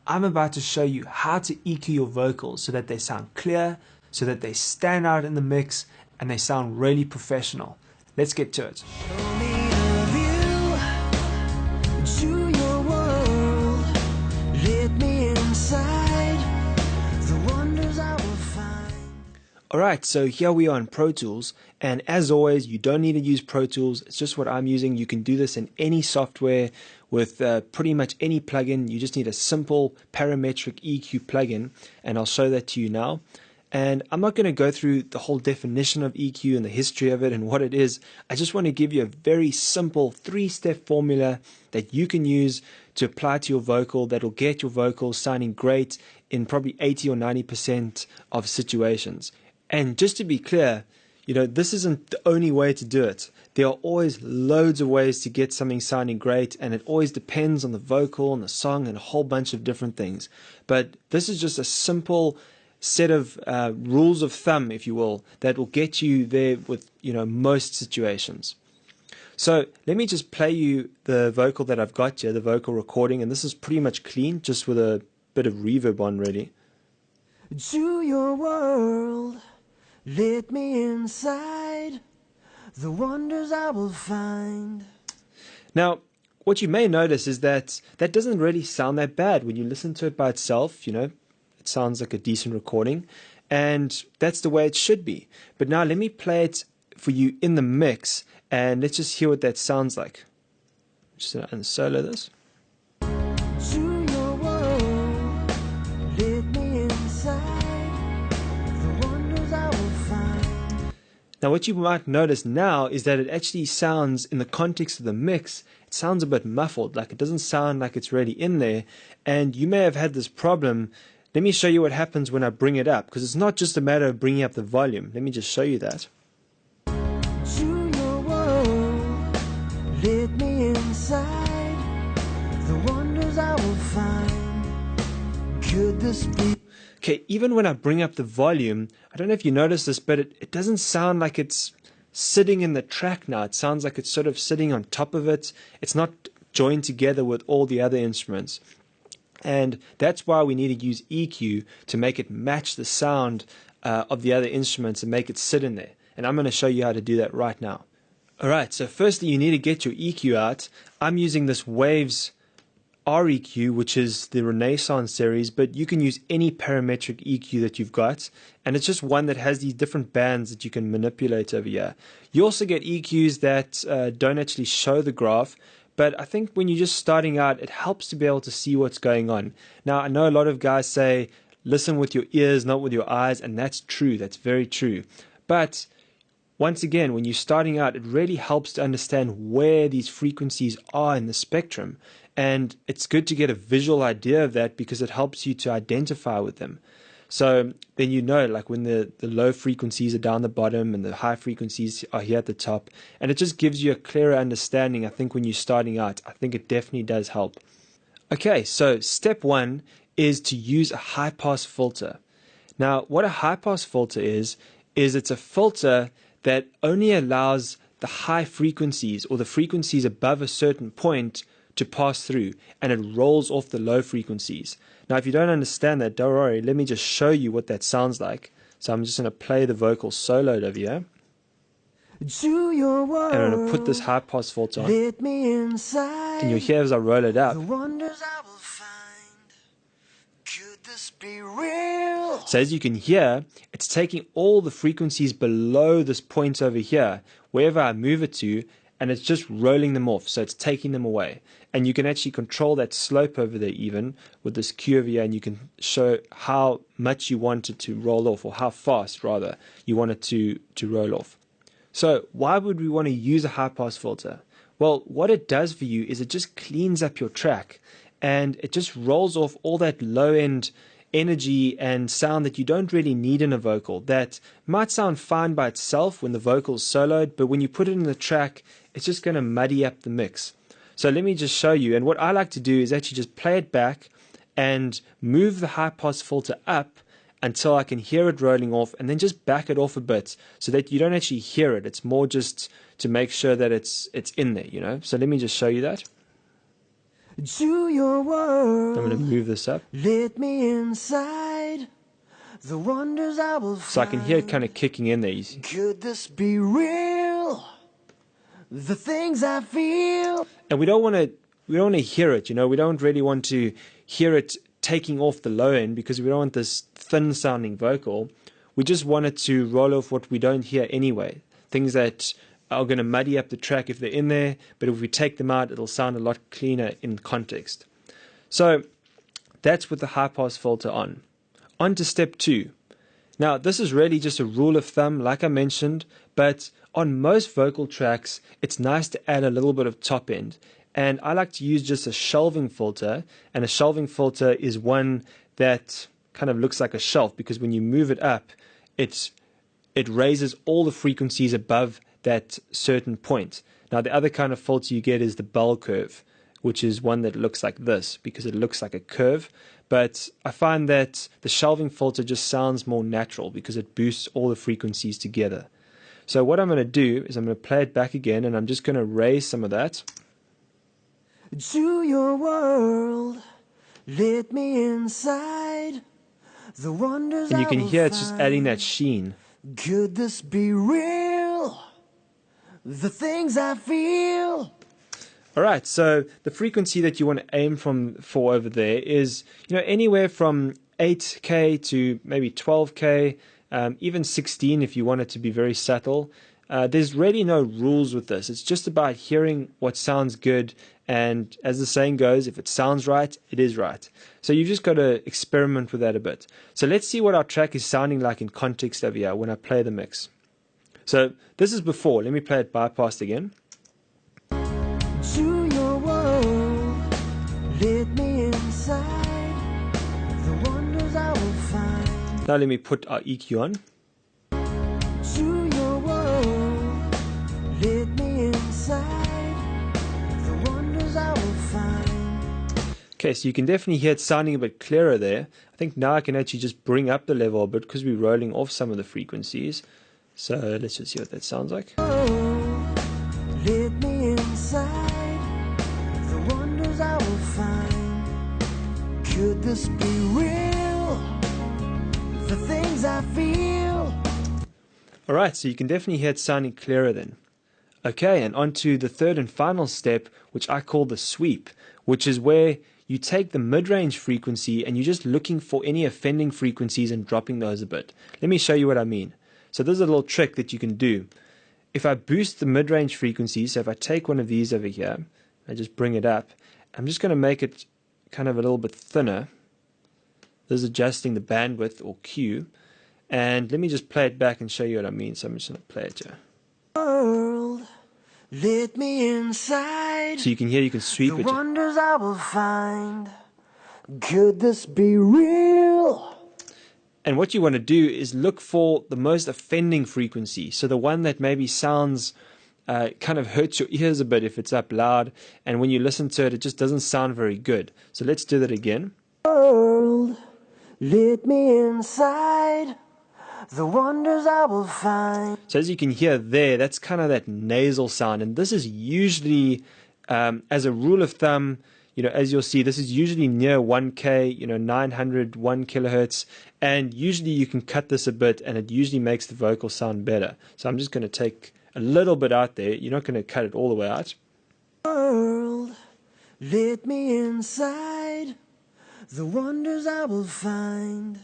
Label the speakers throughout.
Speaker 1: I'm about to show you how to EQ your vocals so that they sound clear, so that they stand out in the mix, and they sound really professional. Let's get to it. Alright, so here we are in Pro Tools, and as always, you don't need to use Pro Tools, it's just what I'm using. You can do this in any software with pretty much any plugin. You just need a simple parametric EQ plugin, and I'll show that to you now. And I'm not going to go through the whole definition of EQ and the history of it and what it is. I just want to give you a very simple 3-step formula that you can use to apply to your vocal that will get your vocals sounding great in probably 80 or 90% of situations. And just to be clear, this isn't the only way to do it. There are always loads of ways to get something sounding great, and it always depends on the vocal and the song and a whole bunch of different things. But this is just a simple set of rules of thumb, if you will, that will get you there with most situations. So let me just play you the vocal that I've got here, the vocal recording, and this is pretty much clean, just with a bit of reverb on really. To your world, let me inside, the wonders I will find. Now, what you may notice is that doesn't really sound that bad when you listen to it by itself. It sounds like a decent recording, and that's the way it should be. But now let me play it for you in the mix, and let's just hear what that sounds like. I'm just going to unsolo this. Now what you might notice now is that it actually sounds, in the context of the mix, it sounds a bit muffled, like it doesn't sound like it's really in there, and you may have had this problem. Let me show you what happens when I bring it up, because it's not just a matter of bringing up the volume. Let me just show you that. To your world, let me inside, the wonders I will find. Could this be? Okay, even when I bring up the volume, I don't know if you notice this, but it doesn't sound like it's sitting in the track now. It sounds like it's sort of sitting on top of it. It's not joined together with all the other instruments. And that's why we need to use EQ to make it match the sound of the other instruments and make it sit in there. And I'm going to show you how to do that right now. Alright, so firstly you need to get your EQ out. I'm using this Waves REQ, which is the Renaissance series, but you can use any parametric EQ that you've got, and it's just one that has these different bands that you can manipulate over here. You also get EQs that don't actually show the graph, but I think when you're just starting out, it helps to be able to see what's going on. Now, I know a lot of guys say, listen with your ears, not with your eyes, and that's true, that's very true. But once again, when you're starting out, it really helps to understand where these frequencies are in the spectrum. And it's good to get a visual idea of that because it helps you to identify with them. So then like when the low frequencies are down the bottom and the high frequencies are here at the top. And it just gives you a clearer understanding, I think, when you're starting out. I think it definitely does help. Okay, so step 1 is to use a high-pass filter. Now, what a high-pass filter is it's a filter that only allows the high frequencies or the frequencies above a certain point to pass through, and it rolls off the low frequencies. Now, if you don't understand that, don't worry, let me just show you what that sounds like. So I'm just going to play the vocal soloed over here. To your world, and I'm going to put this high pass filter on. Let me inside, and you'll hear as I roll it up. The wonders I will find. Could this be real? So as you can hear, it's taking all the frequencies below this point over here, wherever I move it to, and it's just rolling them off, so it's taking them away. And you can actually control that slope over there even with this Q over here, and you can show how much you want it to roll off, or how fast rather you want it to roll off. So why would we want to use a high pass filter? Well, what it does for you is it just cleans up your track, and it just rolls off all that low end energy and sound that you don't really need in a vocal, that might sound fine by itself when the vocal is soloed, but when you put it in the track, it's just going to muddy up the mix. So let me just show you, and what I like to do is actually just play it back and move the high pass filter up until I can hear it rolling off, and then just back it off a bit so that you don't actually hear it. It's more just to make sure that it's in there, So let me just show you that.
Speaker 2: to your world.
Speaker 1: I'm going to move this up.
Speaker 2: Let me inside the wonders I will find.
Speaker 1: So I can hear it kind of kicking in there, you see.
Speaker 2: Could this be real? The things I feel.
Speaker 1: And we don't want to hear it, you know. We don't really want to hear it taking off the low end because we don't want this thin sounding vocal. We just want it to roll off what we don't hear anyway. Things that are going to muddy up the track if they're in there, but if we take them out, it'll sound a lot cleaner in context. So that's with the high pass filter on. On to step 2. Now, this is really just a rule of thumb, like I mentioned, but on most vocal tracks, it's nice to add a little bit of top end. And I like to use just a shelving filter, and a shelving filter is one that kind of looks like a shelf because when you move it up, it raises all the frequencies above that certain point. Now, the other kind of filter you get is the bell curve, which is one that looks like this because it looks like a curve. But I find that the shelving filter just sounds more natural because it boosts all the frequencies together. So what I'm going to do is I'm going to play it back again, and I'm just going to raise some of that.
Speaker 2: To your world, let me inside the wonders.
Speaker 1: And you can hear it's just adding that sheen.
Speaker 2: Could this be real? The things I feel.
Speaker 1: Alright, so the frequency that you want to aim for over there is, you know, anywhere from 8K to maybe 12K, even 16 if you want it to be very subtle. There's really no rules with this. It's just about hearing what sounds good, and as the saying goes, if it sounds right, it is right. So you've just got to experiment with that a bit. So let's see what our track is sounding like in context over here when I play the mix. So this is before. Let me play it bypassed again.
Speaker 2: To your world, let me inside the wonders I will find.
Speaker 1: Now let me put our EQ on.
Speaker 2: To your world, let me inside the wonders I will find.
Speaker 1: Okay, so you can definitely hear it sounding a bit clearer there. I think now I can actually just bring up the level a bit because we're rolling off some of the frequencies. So let's just see what that sounds like.
Speaker 2: Let me inside the wonders I will find. Could this be real? The things I feel.
Speaker 1: Alright, so you can definitely hear it sounding clearer then. Okay, and on to the third and final step, which I call the sweep, which is where you take the mid-range frequency and you're just looking for any offending frequencies and dropping those a bit. Let me show you what I mean. So there's a little trick that you can do. If I boost the mid-range frequency, so if I take one of these over here, I just bring it up, I'm just going to make it kind of a little bit thinner. This is adjusting the bandwidth or Q. And let me just play it back and show you what I mean. So I'm just going to play it here.
Speaker 2: World, let me inside.
Speaker 1: So you can hear, you can sweep
Speaker 2: the
Speaker 1: it.
Speaker 2: Wonders I will find. Could this be real?
Speaker 1: And what you want to do is look for the most offending frequency. So the one that maybe sounds, kind of hurts your ears a bit if it's up loud. And when you listen to it, it just doesn't sound very good. So let's do that again.
Speaker 2: World, let me inside. The wonders I will find.
Speaker 1: So as you can hear there, that's kind of that nasal sound. And this is usually, as a rule of thumb, you know, as you'll see, this is usually near 1K, you know, 901 kilohertz. And usually you can cut this a bit and it usually makes the vocal sound better. So I'm just going to take a little bit out there. You're not going to cut it all the way out.
Speaker 2: World, let me inside. The wonders I will find.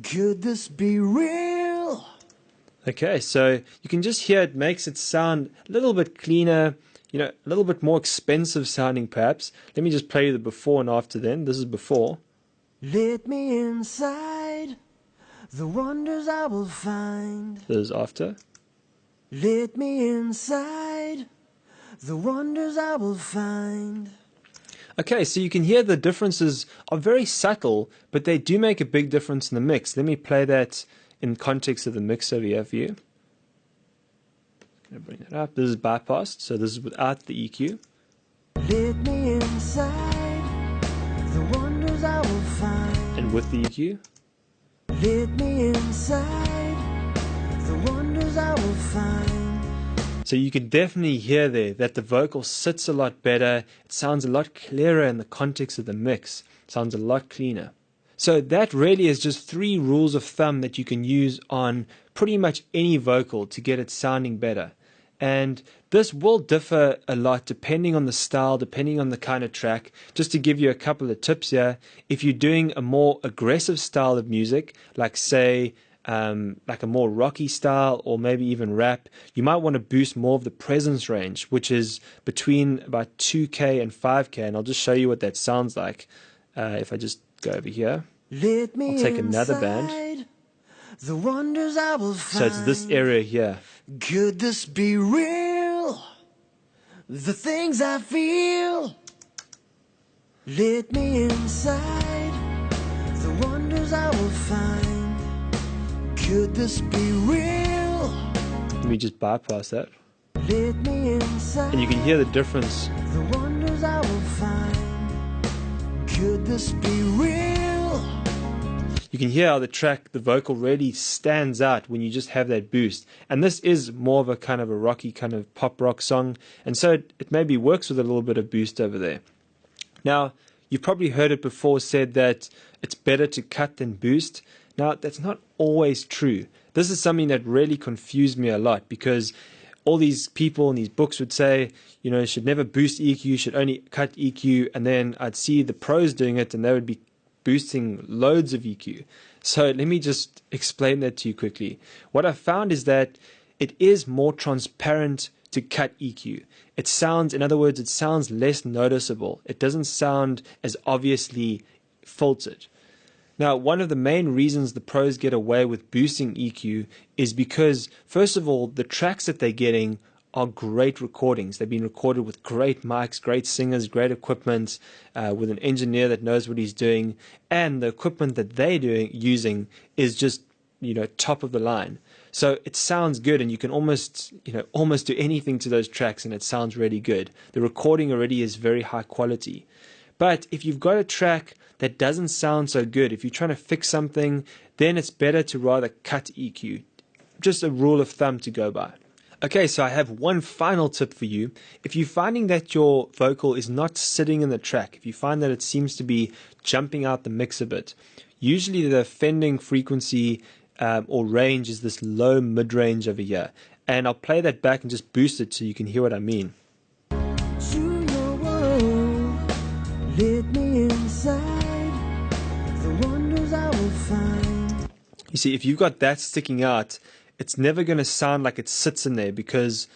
Speaker 2: Could this be real?
Speaker 1: Okay, so you can just hear it makes it sound a little bit cleaner, you know, a little bit more expensive sounding perhaps. Let me just play you the before and after then. This is before.
Speaker 2: Let me inside. The wonders I will find.
Speaker 1: This is after.
Speaker 2: Let me inside. The wonders I will find.
Speaker 1: Okay, so you can hear the differences are very subtle, but they do make a big difference in the mix. Let me play that in context of the mix over here for you. I'm going to bring that up. This is bypassed, so this is without the EQ.
Speaker 2: Let me inside. The wonders I will find.
Speaker 1: And with the EQ.
Speaker 2: Let me inside. The wonders I will find.
Speaker 1: So you can definitely hear there that the vocal sits a lot better. It sounds a lot clearer in the context of the mix. It sounds a lot cleaner. So that really is just 3 rules of thumb that you can use on pretty much any vocal to get it sounding better. And this will differ a lot depending on the style, depending on the kind of track. Just to give you a couple of tips here, if you're doing a more aggressive style of music, like say like a more rocky style or maybe even rap, you might want to boost more of the presence range, which is between about 2K and 5K. And I'll just show you what that sounds like. If I just go over here, I'll take another band.
Speaker 2: The wonders I will find.
Speaker 1: So it's this area here.
Speaker 2: Could this be real? The things I feel. Let me inside. The wonders I will find. Could this be real?
Speaker 1: Let me just bypass that.
Speaker 2: Let me inside.
Speaker 1: And you can hear the difference.
Speaker 2: The wonders I will find. Could this be real?
Speaker 1: You can hear how the vocal really stands out when you just have that boost. And this is more of a kind of a rocky kind of pop rock song. And so it maybe works with a little bit of boost over there. Now, you've probably heard it before said that it's better to cut than boost. Now, that's not always true. This is something that really confused me a lot because all these people in these books would say, you know, you should never boost EQ, should only cut EQ. And then I'd see the pros doing it and they would be boosting loads of EQ. So let me just explain that to you quickly. What I found is that it is more transparent to cut EQ. It sounds, in other words, it sounds less noticeable. It doesn't sound as obviously filtered. Now, one of the main reasons the pros get away with boosting EQ is because, first of all, the tracks that they're getting are great recordings. They've been recorded with great mics, great singers, great equipment, with an engineer that knows what he's doing, and the equipment that they're using is just, you know, top of the line. So it sounds good, and you can almost do anything to those tracks, and it sounds really good. The recording already is very high quality. But if you've got a track that doesn't sound so good, if you're trying to fix something, then it's better to rather cut EQ. Just a rule of thumb to go by. Okay, so I have one final tip for you. If you're finding that your vocal is not sitting in the track, if you find that it seems to be jumping out the mix a bit, usually the offending frequency or range is this low mid-range over here. And I'll play that back and just boost it so you can hear what I mean.
Speaker 2: To your world, let me inside. The wonders I will find.
Speaker 1: You see, if you've got that sticking out, it's never going to sound like it sits in there because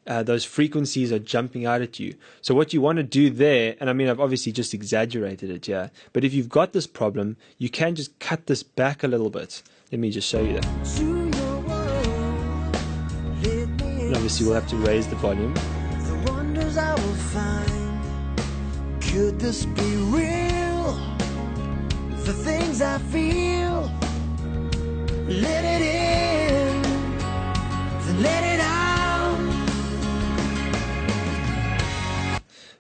Speaker 1: those frequencies are jumping out at you. So what you want to do there, and I mean, I've obviously just exaggerated it, yeah, but if you've got this problem, you can just cut this back a little bit. Let me just show you that. And obviously we'll have to raise the volume.
Speaker 2: The wonders I will find. Could this be real? The things I feel. Let it in, then let it out.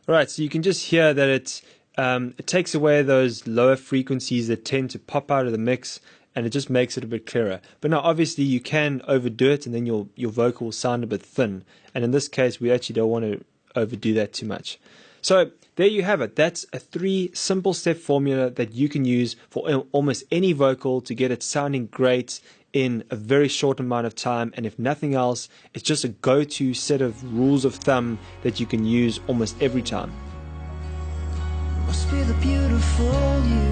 Speaker 1: Alright, so you can just hear that it takes away those lower frequencies that tend to pop out of the mix, and it just makes it a bit clearer. But now obviously you can overdo it and then your vocal will sound a bit thin. And in this case we actually don't want to overdo that too much. So there you have it. That's a 3 simple step formula that you can use for almost any vocal to get it sounding great in a very short amount of time. And if nothing else, it's just a go-to set of rules of thumb that you can use almost every time.
Speaker 2: Must be the beautiful you.